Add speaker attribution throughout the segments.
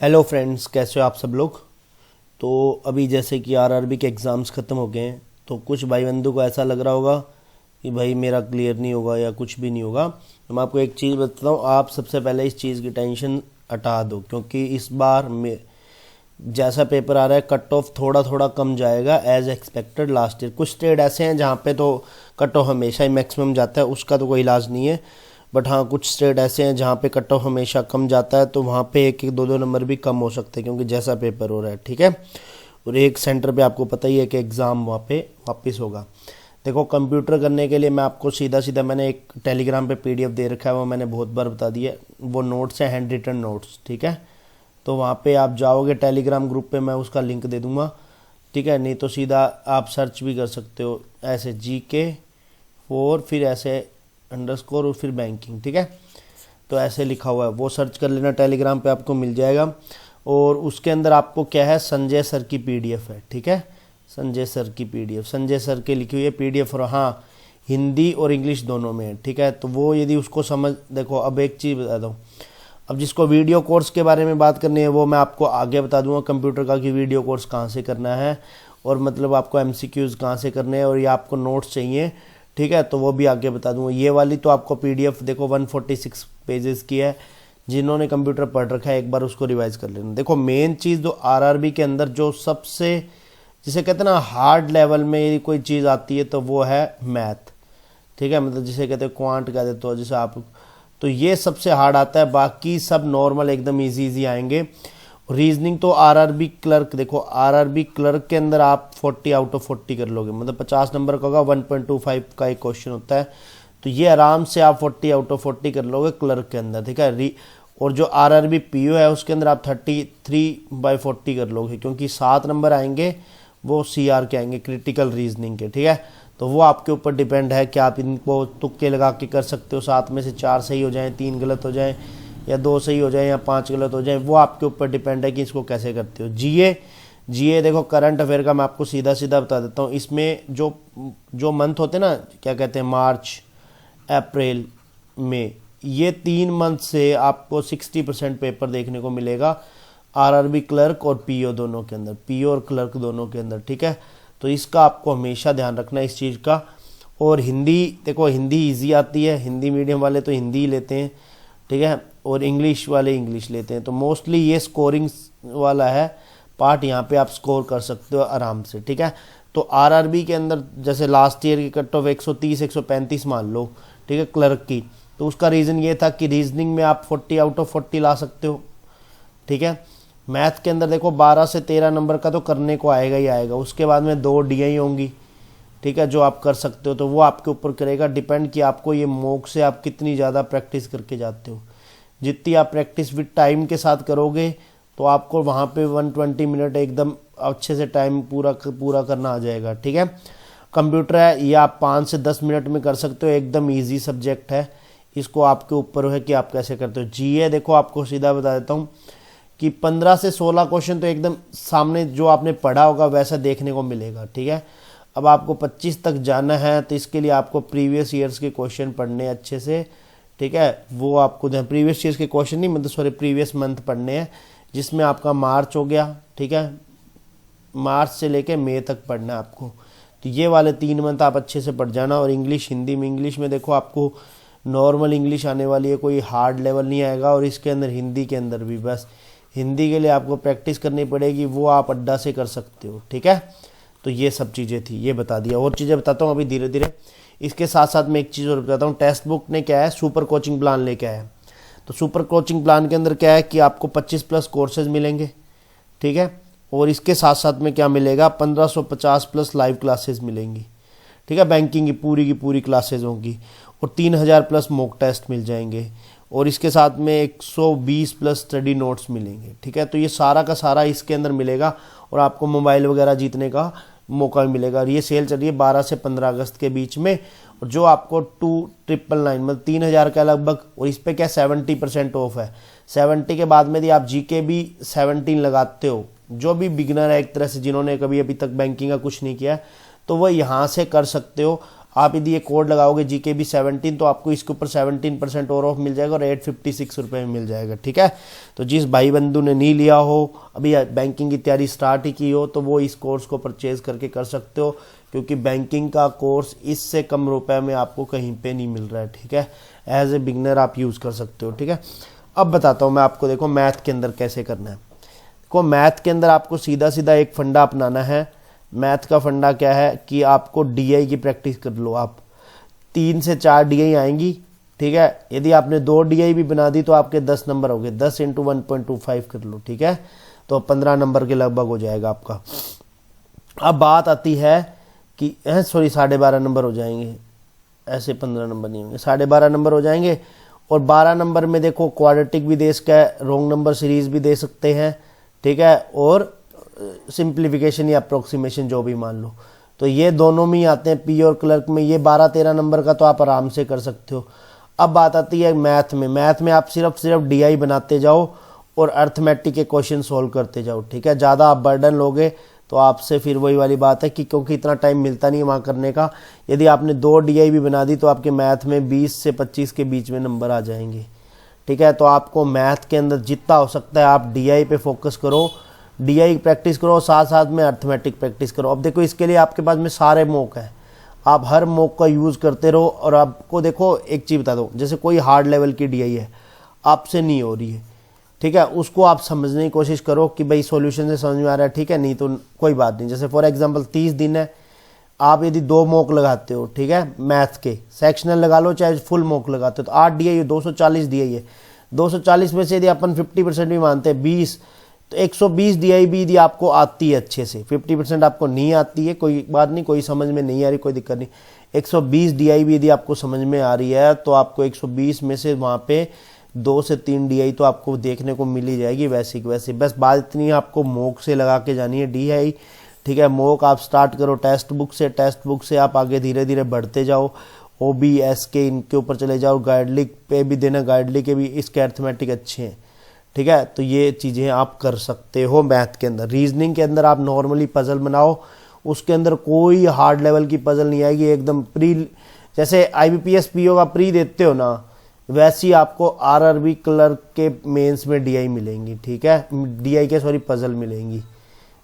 Speaker 1: Hello friends, कैसे हो आप सब लोग। तो अभी जैसे कि आरआरबी के एग्ज़ाम्स ख़त्म हो गए हैं, तो कुछ भाई बंधु को ऐसा लग रहा होगा कि भाई मेरा क्लियर नहीं होगा या कुछ भी नहीं होगा। तो मैं आपको एक चीज़ बताता हूँ, आप सबसे पहले इस चीज़ की टेंशन हटा दो, क्योंकि इस बार में जैसा पेपर आ रहा है कट ऑफ थोड़ा थोड़ा कम जाएगा एज एक्सपेक्टेड। लास्ट ईयर कुछ स्टेट ऐसे हैं जहाँ पे तो कट ऑफ हमेशा ही मैक्सिमम जाता है, उसका तो कोई इलाज नहीं है। बट हाँ, कुछ स्टेट ऐसे हैं जहाँ पे कट ऑफ हमेशा कम जाता है, तो वहाँ पे एक एक दो दो नंबर भी कम हो सकते हैं, क्योंकि जैसा पेपर हो रहा है। ठीक है। और एक सेंटर पे आपको पता ही है कि एग्ज़ाम वहाँ पे वापस होगा। देखो, कंप्यूटर करने के लिए मैं आपको सीधा सीधा मैंने एक टेलीग्राम पे पीडीएफ दे रखा है, वो मैंने बहुत बार बता दिया। वो नोट्स हैं, हैंड रिटन नोट्स। ठीक है। तो वहाँ पे आप जाओगे टेलीग्राम ग्रुप पे, मैं उसका लिंक दे दूँगा। ठीक है। नहीं तो सीधा आप सर्च भी कर सकते हो, ऐसे GK 4 फिर ऐसे अंडरस्कोर और फिर बैंकिंग। ठीक है। तो ऐसे लिखा हुआ है, वो सर्च कर लेना, टेलीग्राम पे आपको मिल जाएगा। और उसके अंदर आपको क्या है, संजय सर की पीडीएफ है। ठीक है। संजय सर की पीडीएफ, संजय सर की लिखी हुई है पीडीएफ, और हाँ, हिंदी और इंग्लिश दोनों में है। ठीक है। तो वो यदि उसको समझ, देखो अब एक चीज़ बता दूँ, अब जिसको वीडियो कोर्स के बारे में बात करनी है वो मैं आपको आगे बता दूंगा कंप्यूटर का, कि वीडियो कोर्स कहाँ से करना है, और मतलब आपको MCQs कहाँ से करने हैं, और ये आपको नोट्स चाहिए। ठीक है। तो वो भी आगे बता दूंगा। ये वाली तो आपको पीडीएफ देखो 146 पेजेस की है। जिन्होंने कंप्यूटर पढ़ रखा है एक बार उसको रिवाइज कर लेना। देखो, मेन चीज़ जो आरआरबी के अंदर जो सबसे, जिसे कहते हैं ना, हार्ड लेवल में यदि कोई चीज़ आती है तो वो है मैथ। ठीक है। मतलब जिसे कहते हैं क्वांट कह देते हो, जैसे आप, तो ये सबसे हार्ड आता है, बाकी सब नॉर्मल एकदम इजी इजी आएंगे। रीजनिंग तो आरआरबी क्लर्क, देखो आरआरबी क्लर्क के अंदर आप 40 आउट ऑफ 40 कर लोगे, मतलब 50 नंबर का होगा, 1.25 का एक क्वेश्चन होता है। तो ये आराम से आप 40 आउट ऑफ 40 कर लोगे क्लर्क के अंदर। ठीक है। और जो आरआरबी पीओ है उसके अंदर आप 33/40 कर लोगे, क्योंकि 7 नंबर आएंगे वो CR के आएंगे, क्रिटिकल रीजनिंग के। ठीक है। तो वो आपके ऊपर डिपेंड है कि आप इनको तुक्के लगा के कर सकते हो, 7 में से 4 सही हो जाएं, 3 गलत हो जाएं, या 2 सही हो जाएं, या 5 गलत हो जाएं। वो आपके ऊपर डिपेंड है कि इसको कैसे करते हो। जीए देखो, करंट अफेयर का मैं आपको सीधा सीधा बता देता हूँ। इसमें जो जो मंथ होते हैं ना, क्या कहते हैं, मार्च, अप्रैल, मई, ये 3 मंथ से आपको 60% पेपर देखने को मिलेगा आरआरबी क्लर्क और पीओ दोनों के अंदर, पीओ और क्लर्क दोनों के अंदर। ठीक है। तो इसका आपको हमेशा ध्यान रखना है इस चीज़ का। और हिंदी, देखो हिंदी इजी आती है, हिंदी मीडियम वाले तो हिंदी ही लेते हैं। ठीक है। और इंग्लिश वाले इंग्लिश लेते हैं। तो मोस्टली ये स्कोरिंग वाला है पार्ट, यहाँ पे आप स्कोर कर सकते हो आराम से। ठीक है। तो आरआरबी के अंदर जैसे लास्ट ईयर की कट ऑफ 130 135 मान लो, ठीक है, क्लर्क की, तो उसका रीज़न ये था कि रीजनिंग में आप 40 आउट ऑफ 40 ला सकते हो। ठीक है। मैथ के अंदर देखो 12 से 13 नंबर का तो करने को आएगा ही आएगा, उसके बाद में 2 DI होंगी। ठीक है, जो आप कर सकते हो। तो वो आपके ऊपर करेगा डिपेंड कि आपको ये मॉक से आप कितनी ज़्यादा प्रैक्टिस करके जाते हो। जितनी आप प्रैक्टिस विद टाइम के साथ करोगे तो आपको वहाँ पे 120 मिनट एकदम अच्छे से टाइम पूरा करना आ जाएगा। ठीक है। कंप्यूटर है, ये आप 5 से 10 मिनट में कर सकते हो, एकदम ईजी सब्जेक्ट है। इसको आपके ऊपर है कि आप कैसे करते हो। GA देखो, आपको सीधा बता देता हूँ कि 15 से 16 क्वेश्चन तो एकदम सामने जो आपने पढ़ा होगा वैसा देखने को मिलेगा। ठीक है। अब आपको 25 तक जाना है तो इसके लिए आपको प्रीवियस ईयर्स के क्वेश्चन पढ़ने अच्छे से। ठीक है। वो आपको प्रीवियस ईयर्स के क्वेश्चन नहीं, मतलब सॉरी, प्रीवियस मंथ पढ़ने हैं, जिसमें आपका मार्च हो गया। ठीक है। मार्च से लेके मई तक पढ़ना है आपको। तो ये वाले 3 मंथ आप अच्छे से पढ़ जाना। और इंग्लिश, हिंदी में, इंग्लिश में देखो आपको नॉर्मल इंग्लिश आने वाली है, कोई हार्ड लेवल नहीं आएगा। और इसके अंदर हिंदी के अंदर भी बस हिंदी के लिए आपको प्रैक्टिस करनी पड़ेगी, वो आप अड्डा से कर सकते हो। ठीक है। तो ये सब चीज़ें थी, ये बता दिया। और चीज़ें बताता हूँ अभी धीरे धीरे। इसके साथ साथ मैं एक चीज़ और बताता हूँ, टेक्स्ट बुक ने क्या है, सुपर कोचिंग प्लान लेके आया है। तो सुपर कोचिंग प्लान के अंदर क्या है कि आपको 25+ कोर्सेज मिलेंगे। ठीक है। और इसके साथ साथ में क्या मिलेगा, 1550+ लाइव क्लासेज मिलेंगी। ठीक है। बैंकिंग की पूरी क्लासेज होंगी। और 3000+ मॉक टेस्ट मिल जाएंगे। और इसके साथ में 120+ स्टडी नोट्स मिलेंगे। ठीक है। तो ये सारा का सारा इसके अंदर मिलेगा। और आपको मोबाइल वगैरह जीतने का मौका मिलेगा। और ये सेल चल रही है 12 से 15 अगस्त के बीच में। और जो आपको 2999 मतलब 3000 का लगभग, और इस पर क्या 70% ऑफ है। 70 के बाद में यदि आप GK भी 17 लगाते हो, जो भी बिगनर है एक तरह से, जिन्होंने कभी अभी तक बैंकिंग का कुछ नहीं किया, तो वह यहाँ से कर सकते हो। आप यदि ये कोड लगाओगे GKB 17 तो आपको इसके ऊपर 17% और ऑफ मिल जाएगा और 856 रुपये में मिल जाएगा। ठीक है, तो जिस भाई बंधु ने नहीं लिया हो, अभी बैंकिंग की तैयारी स्टार्ट ही की हो, तो वो इस कोर्स को परचेज करके कर सकते हो, क्योंकि बैंकिंग का कोर्स इससे कम रुपए में आपको कहीं पे नहीं मिल रहा है। ठीक है, एज ए बिगनर आप यूज़ कर सकते हो। ठीक है, अब बताता हूँ मैं आपको, देखो मैथ के अंदर कैसे करना है। देखो मैथ के अंदर आपको सीधा सीधा एक फंडा अपनाना है। मैथ का फंडा क्या है कि आपको DI की प्रैक्टिस कर लो। आप 3 से 4 DI आएंगी। ठीक है, यदि आपने 2 DI भी बना दी तो आपके 10 नंबर हो गए। 10 × 1.25 कर लो। ठीक है, तो 15 नंबर के लगभग हो जाएगा आपका। अब बात आती है कि 12.5 नंबर हो जाएंगे, ऐसे 15 नंबर नहीं होंगे, 12.5 नंबर हो जाएंगे। और 12 नंबर में देखो क्वाड्रेटिक भी दे सकता है, रोंग नंबर सीरीज भी दे सकते हैं। ठीक है, और सिंप्लीफिकेशन या अप्रोक्सीमेशन जो भी मान लो, तो ये दोनों में ही आते हैं। पी और क्लर्क में ये 12-13 नंबर का तो आप आराम से कर सकते हो। अब बात आती है मैथ में। मैथ में आप सिर्फ DI बनाते जाओ और अर्थमेटिक के क्वेश्चन सोल्व करते जाओ। ठीक है, ज़्यादा आप बर्डन लोगे तो आपसे फिर वही वाली बात है कि क्योंकि इतना टाइम मिलता नहीं है वहाँ करने का। यदि आपने 2 DI भी बना दी तो आपके मैथ में 20 से 25 के बीच में नंबर आ जाएंगे। ठीक है, तो आपको मैथ के अंदर जितना हो सकता है आप DI पे फोकस करो, DI प्रैक्टिस करो, साथ साथ में अर्थमेटिक प्रैक्टिस करो। अब देखो इसके लिए आपके पास में सारे मॉक हैं, आप हर मॉक का यूज़ करते रहो। और आपको देखो एक चीज़ बता दो, जैसे कोई हार्ड लेवल की DI है, आपसे नहीं हो रही है, ठीक है, उसको आप समझने की कोशिश करो कि भाई सॉल्यूशन से समझ में आ रहा है। ठीक है, नहीं तो कोई बात नहीं। जैसे फॉर एग्जांपल 30 दिन है, आप यदि 2 मॉक लगाते हो, ठीक है, मैथ के सेक्शनल लगा लो चाहे फुल मॉक लगाते हो, तो 8 DI 240 DI है। 240 में से यदि अपन 50% भी मानते हैं 20, तो 120 DI भी यदि आपको आती है अच्छे से, 50% आपको नहीं आती है कोई बात नहीं, कोई समझ में नहीं आ रही कोई दिक्कत नहीं। 120 DI भी यदि आपको समझ में आ रही है तो आपको 120 में से वहाँ पे 2 से 3 DI तो आपको देखने को मिल ही जाएगी वैसी वैसी। बस बात इतनी है, आपको मॉक से लगा के जानी है DI। ठीक है, मॉक आप स्टार्ट करो टेक्स्ट बुक से, टेक्स्ट बुक से आप आगे धीरे धीरे बढ़ते जाओ, OBS के इनके ऊपर चले जाओ, गाइडलिक पे भी देना, गाइडलिक के भी इसके अर्थमेटिक अच्छे हैं। ठीक है, तो ये चीज़ें आप कर सकते हो मैथ के अंदर। रीजनिंग के अंदर आप नॉर्मली पजल बनाओ, उसके अंदर कोई हार्ड लेवल की पजल नहीं आएगी, एकदम प्री, जैसे IBPS PO का प्री देते हो ना, वैसी आपको RRB क्लर्क के मेंस में DI मिलेंगी। ठीक है, DI के सॉरी पजल मिलेंगी,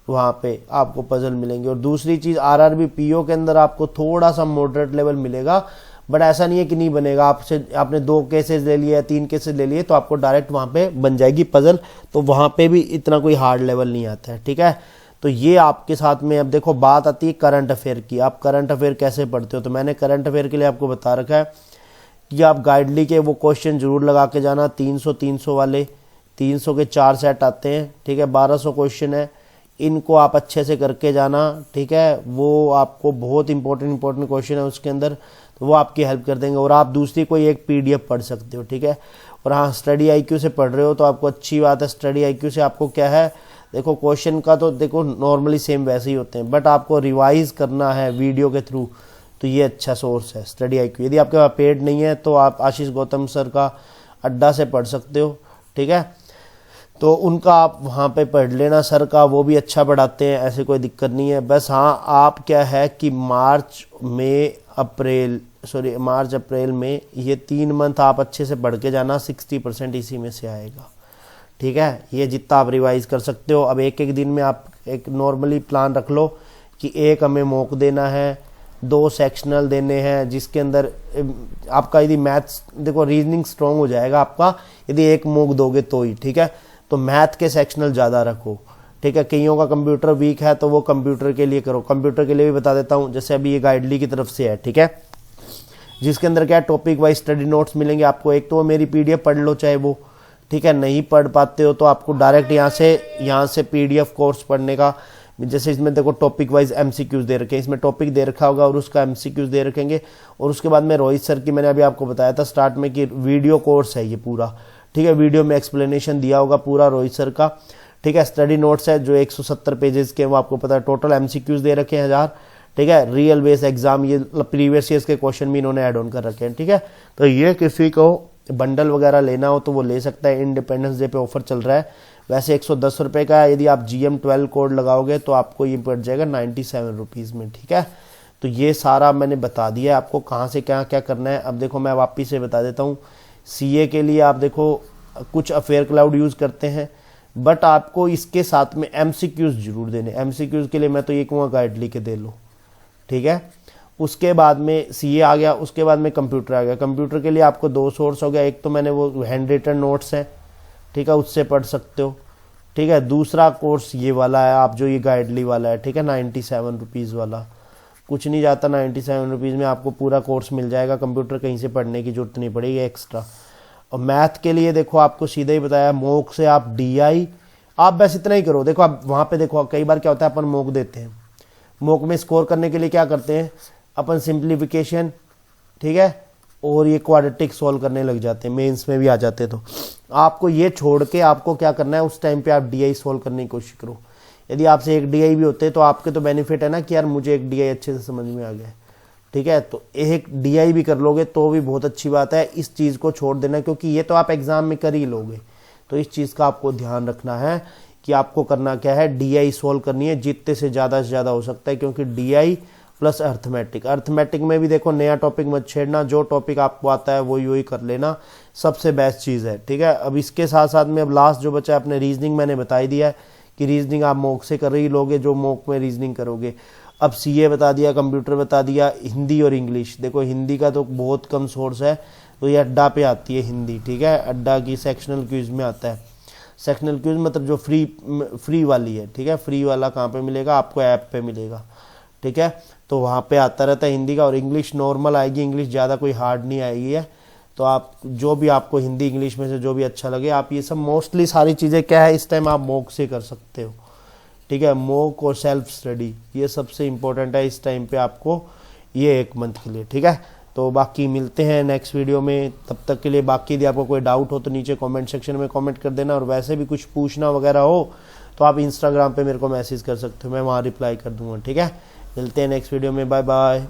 Speaker 1: वहाँ पे आपको पजल मिलेंगी। और दूसरी चीज़ RRB PO के अंदर आपको थोड़ा सा मॉडरेट लेवल मिलेगा, बट ऐसा नहीं है कि नहीं बनेगा। आपने 2 केसेस ले लिए, 3 केसेस ले लिए, तो आपको डायरेक्ट वहाँ पे बन जाएगी पजल, तो वहाँ पे भी इतना कोई हार्ड लेवल नहीं आता है। ठीक है, तो ये आपके साथ में। अब देखो बात आती है करंट अफेयर की, आप करंट अफेयर कैसे पढ़ते हो। तो मैंने करंट अफेयर के लिए आपको बता रखा है कि आप गाइडली के वो क्वेश्चन जरूर लगा के जाना, 300 वाले, 300 के 4 सेट आते हैं। ठीक है, 1200 क्वेश्चन है, इनको आप अच्छे से करके जाना। ठीक है, वो आपको बहुत इंपॉर्टेंट क्वेश्चन है उसके अंदर, तो वो आपकी हेल्प कर देंगे। और आप दूसरी कोई एक PDF पढ़ सकते हो। ठीक है, और हाँ स्टडी IQ से पढ़ रहे हो तो आपको अच्छी बात है। स्टडी IQ से आपको क्या है, देखो क्वेश्चन का तो देखो नॉर्मली सेम वैसे ही होते हैं, बट आपको रिवाइज करना है वीडियो के थ्रू, तो ये अच्छा सोर्स है स्टडी IQ। यदि आपके पास पेड नहीं है तो आप आशीष गौतम सर का अड्डा से पढ़ सकते हो। ठीक है, तो उनका आप वहाँ पे पढ़ लेना, सर का वो भी अच्छा पढ़ाते हैं, ऐसे कोई दिक्कत नहीं है। बस हाँ, आप क्या है कि मार्च अप्रैल में ये 3 मंथ आप अच्छे से पढ़ के जाना, 60% इसी में से आएगा। ठीक है, ये जितना आप रिवाइज कर सकते हो। अब एक दिन में आप एक नॉर्मली प्लान रख लो कि 1 हमें मॉक देना है, 2 सेक्शनल देने हैं, जिसके अंदर आपका यदि मैथ्स देखो रीजनिंग स्ट्रॉन्ग हो जाएगा आपका यदि 1 मॉक दोगे तो ही। ठीक है, तो मैथ के सेक्शनल ज़्यादा रखो। ठीक है, कईयों का कंप्यूटर वीक है तो वो कंप्यूटर के लिए करो। कंप्यूटर के लिए भी बता देता हूँ, जैसे अभी ये गाइडली की तरफ से है। ठीक है, जिसके अंदर क्या टॉपिक वाइज स्टडी नोट्स मिलेंगे आपको। एक तो वो मेरी PDF पढ़ लो चाहे वो, ठीक है, नहीं पढ़ पाते हो तो आपको डायरेक्ट यहाँ से PDF कोर्स पढ़ने का, जैसे इसमें देखो टॉपिक वाइज MCQs दे रखे हैं, इसमें टॉपिक दे रखा होगा और उसका MCQs दे रखेंगे। और उसके बाद में रोहित सर की मैंने अभी आपको बताया था स्टार्ट में कि वीडियो कोर्स है ये पूरा। ठीक है, वीडियो में एक्सप्लेनेशन दिया होगा पूरा रोहित सर का। ठीक है, स्टडी नोट्स है जो 170 पेजेस के, वो आपको पता है। टोटल MCQs दे रखे हैं 1000। ठीक है, रियल बेस एग्जाम, ये प्रीवियस ईयर्स के क्वेश्चन भी इन्होंने ऐड ऑन कर रखे हैं। ठीक है, तो ये किसी को बंडल वगैरह लेना हो तो वो ले सकता है। इंडिपेंडेंस डे पे ऑफर चल रहा है, वैसे 110 रुपये का है। यदि आप GM12 कोड लगाओगे तो आपको ये पड़ जाएगा 97 रुपीज़ में। ठीक है, तो ये सारा मैंने बता दिया है आपको कहाँ से क्या क्या करना है। अब देखो मैं वापिस से बता देता हूँ, सीए के लिए आप देखो कुछ अफेयर क्लाउड यूज़ करते हैं, बट आपको इसके साथ में एमसीक्यूज जरूर देने। एमसीक्यूज के लिए मैं तो ये कहूँगा गाइड लिख के दे लो, ठीक है। उसके बाद में सीए आ गया, उसके बाद में कंप्यूटर आ गया। कंप्यूटर के लिए आपको 2 सोर्स हो गया, एक तो मैंने वो हैंड रिटन नोट्स हैं, ठीक है, उससे पढ़ सकते हो, ठीक है। दूसरा कोर्स ये वाला है आप जो ये गाइडली वाला है, ठीक है, 97 रुपीज़ वाला, कुछ नहीं जाता 97 रुपीज़ में आपको पूरा कोर्स मिल जाएगा। कंप्यूटर कहीं से पढ़ने की जरूरत नहीं पड़ेगी एक्स्ट्रा। और मैथ के लिए देखो आपको सीधा ही बताया, मोक से आप डीआई, आप बस इतना ही करो। देखो आप वहाँ पे देखो कई बार क्या होता है अपन मोक देते हैं, मोक में स्कोर करने के लिए क्या करते हैं अपन, सिंप्लीफिकेशन, ठीक है, और ये क्वाड्रेटिक सॉल्व करने लग जाते हैं, मेंस में भी आ जाते हैं। तो आपको ये छोड़ के आपको क्या करना है, उस टाइम पे आप डीआई सॉल्व करने की कोशिश करो। यदि आपसे एक डीआई भी होते तो आपके तो बेनिफिट है ना कि यार मुझे एक डीआई अच्छे से समझ में आ गया, ठीक है। तो एक डीआई भी कर लोगे तो भी बहुत अच्छी बात है। इस चीज़ को छोड़ देना, क्योंकि ये तो आप एग्जाम में कर ही लोगे। तो इस चीज़ का आपको ध्यान रखना है कि आपको करना क्या है, डीआई सॉल्व करनी है जितने से ज़्यादा हो सकता है, क्योंकि डीआई प्लस अर्थमेटिक। अर्थमेटिक में भी देखो नया टॉपिक मत छेड़ना, जो टॉपिक आपको आता है वही कर लेना, सबसे बेस्ट चीज़ है, ठीक है। अब इसके साथ साथ में अब लास्ट जो बचा है अपने रीजनिंग, मैंने बता ही दिया है कि रीजनिंग आप मोक से कर ही लोगे, जो मोक में रीजनिंग करोगे। अब सीए बता दिया, कंप्यूटर बता दिया, हिंदी और इंग्लिश। देखो हिंदी का तो बहुत कम सोर्स है, तो ये अड्डा पे आती है हिंदी, ठीक है, अड्डा की सेक्शनल क्यूज में आता है। सेक्शनल क्यूज मतलब जो फ्री वाली है, ठीक है। फ्री वाला कहाँ पे मिलेगा आपको, ऐप पे मिलेगा, ठीक है। तो वहाँ पे आता रहता है हिंदी का। और इंग्लिश नॉर्मल आएगी, इंग्लिश ज़्यादा कोई हार्ड नहीं आएगी है। तो आप जो भी आपको हिंदी इंग्लिश में से जो भी अच्छा लगे, आप ये सब मोस्टली सारी चीज़ें क्या है इस टाइम आप मोक से कर सकते हो, ठीक है। मोक और सेल्फ स्टडी ये सबसे इम्पोर्टेंट है इस टाइम पे आपको, ये 1 मंथ के लिए, ठीक है। तो बाकी मिलते हैं नेक्स्ट वीडियो में, तब तक के लिए बाकी यदि आपको कोई डाउट हो तो नीचे कमेंट सेक्शन में कमेंट कर देना। और वैसे भी कुछ पूछना वगैरह हो तो आप इंस्टाग्राम पे मेरे को मैसेज कर सकते हो, मैं वहाँ रिप्लाई कर दूंगा, ठीक है। मिलते हैं नेक्स्ट वीडियो में, बाय बाय।